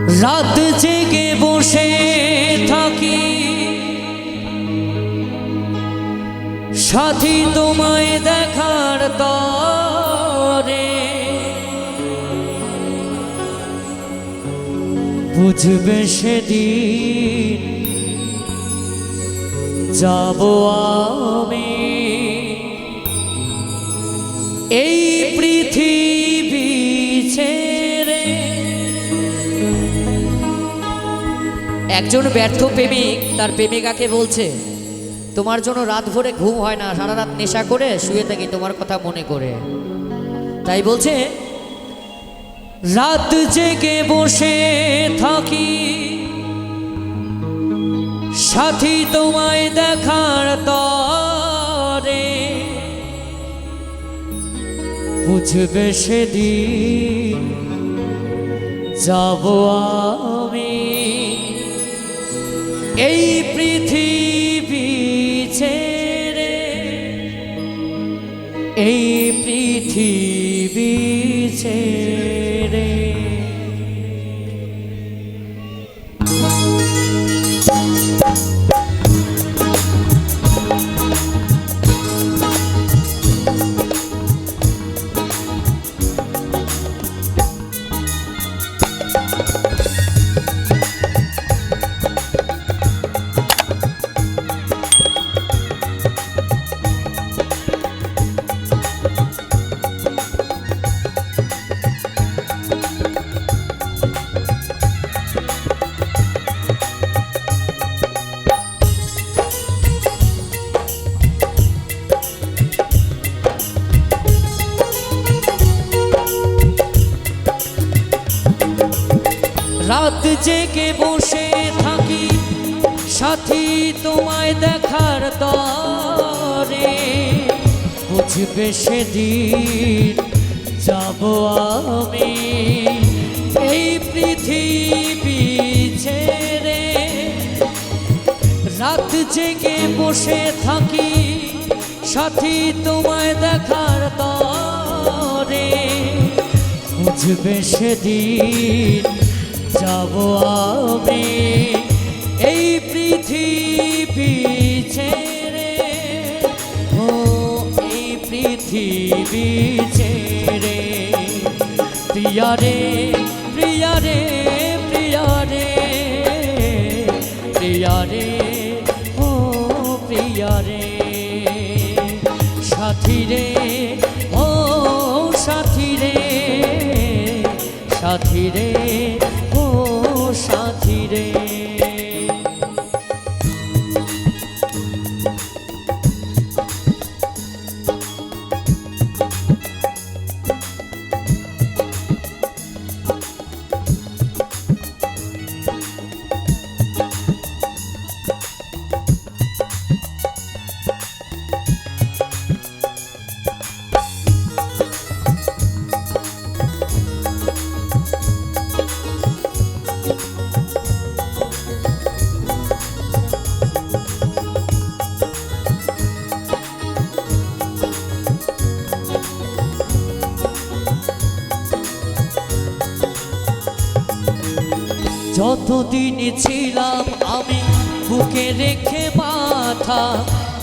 রাত জেগে বসে থাকি সাথী তোমায় দেখার তরে, বুঝবে সেদিন যাব আমি এই পৃথিবী ছেড়ে। একজন ব্যর্থ প্রেমিক তার প্রেমিকাকে বলছে, তোমার জন্য রাত ভরে ঘুম হয় না, সারা রাত নেশা করে শুয়ে থাকি তোমার কথা মনে করে। তাই বলছে, রাত জেগে বসে থাকি সাথী তোমায় দেখার তরে, বুঝবে সেদিন যাব আমি এই পৃথিবী ছেড়ে, এই পৃথিবী ছেড়ে। রাত জেগে বসে থাকি সাথী তোমায় দেখার তরে, বুঝবে সেদিন যাব আমি এই পৃথিবী ছেড়ে। রাত জেগে বসে থাকি সাথী তোমায় দেখার তরে, বুঝবে সেদিন যাব আমি এই পৃথিবী ছেড়ে, ও এই পৃথিবী ছেড়ে। প্রিয়া রে প্রিয়া রে প্রিয়া রে প্রিয়া রে, ও প্রিয়া রে, সাথী রে, ও সাথী রে, সাথী রে, ও সাথী রে। যতদিন ছিলাম আমি বুকে রেখে মাথা,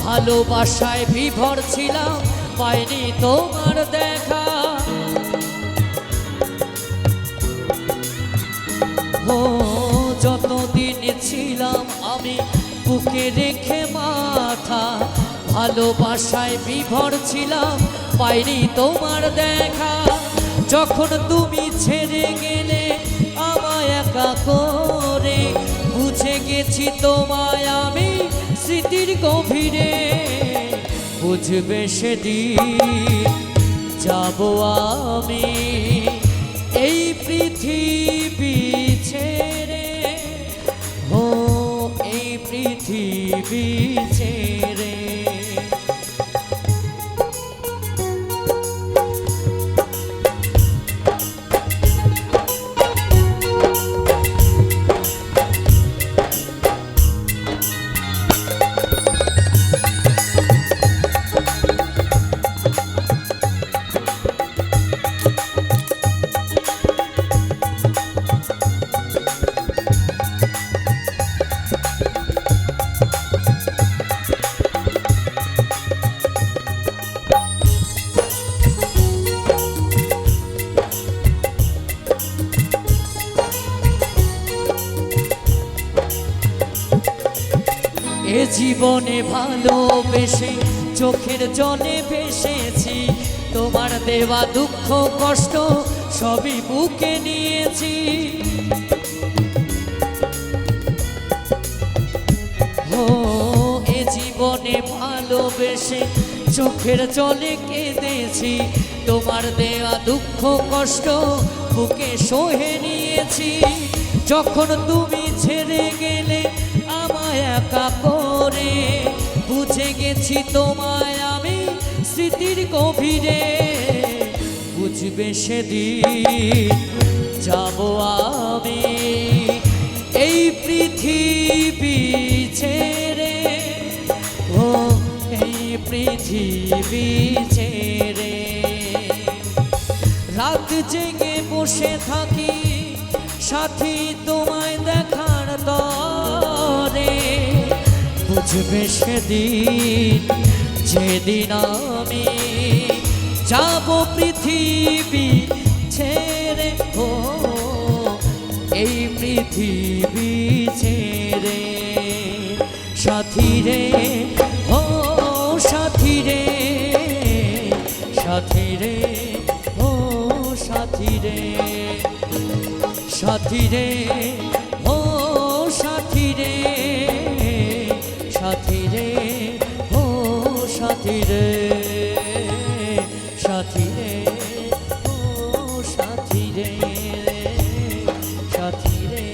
ভালোবাসায় বিভোর ছিলাম, পাইনি তোমার দেখা। ও যতদিন ছিলাম আমি বুকে রেখে মাথা, ভালোবাসায় বিভোর ছিলাম, পাইনি তোমার দেখা। যখন তুমি ছেড়ে গেলে আমায় একা করে, বুঝে গেছি তোমায় আমি স্মৃতির গভীরে, বুঝবে সেদিন যাব আমি এই পৃথিবী ছেড়ে, ও এই পৃথিবী ছেড়ে। এ জীবনে ভালোবেসে চোখের জলে ভেসেছি, তোমার দেওয়া দুঃখ কষ্ট সবই বুকে নিয়েছি। ও এ জীবনে ভালোবেসে চোখের জলে কেঁদেছি, তোমার দেওয়া দুঃখ কষ্ট বুকে সহে নিয়েছি। যখন তুমি ছেড়ে গেলে আমায় একা করে, বুঝে গেছি তোমায় আমি স্মৃতির গভীরে। বুঝবে সেদিন যাব আমি এই পৃথিবী ছেড়ে, ও এই পৃথিবী ছেড়ে। রাত জেগে বসে থাকি সাথী তোমায় দেখার তরে, বুঝবে সেদিন যেদিন আমি যাব পৃথিবী ছেড়ে, ও এই পৃথিবী ছেড়ে। সাথী রে ও সাথী রে, সাথী রে ও সাথী রে, সাথী রে ও সাথী রে, সাথী রে ও সাথী রে, সাথী রে ও সাথী রে, সাথী রে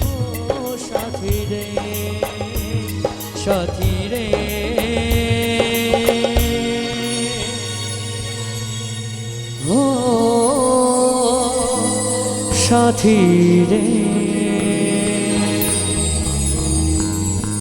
ও সাথী রে, সাথী রে। ও সাথী রে।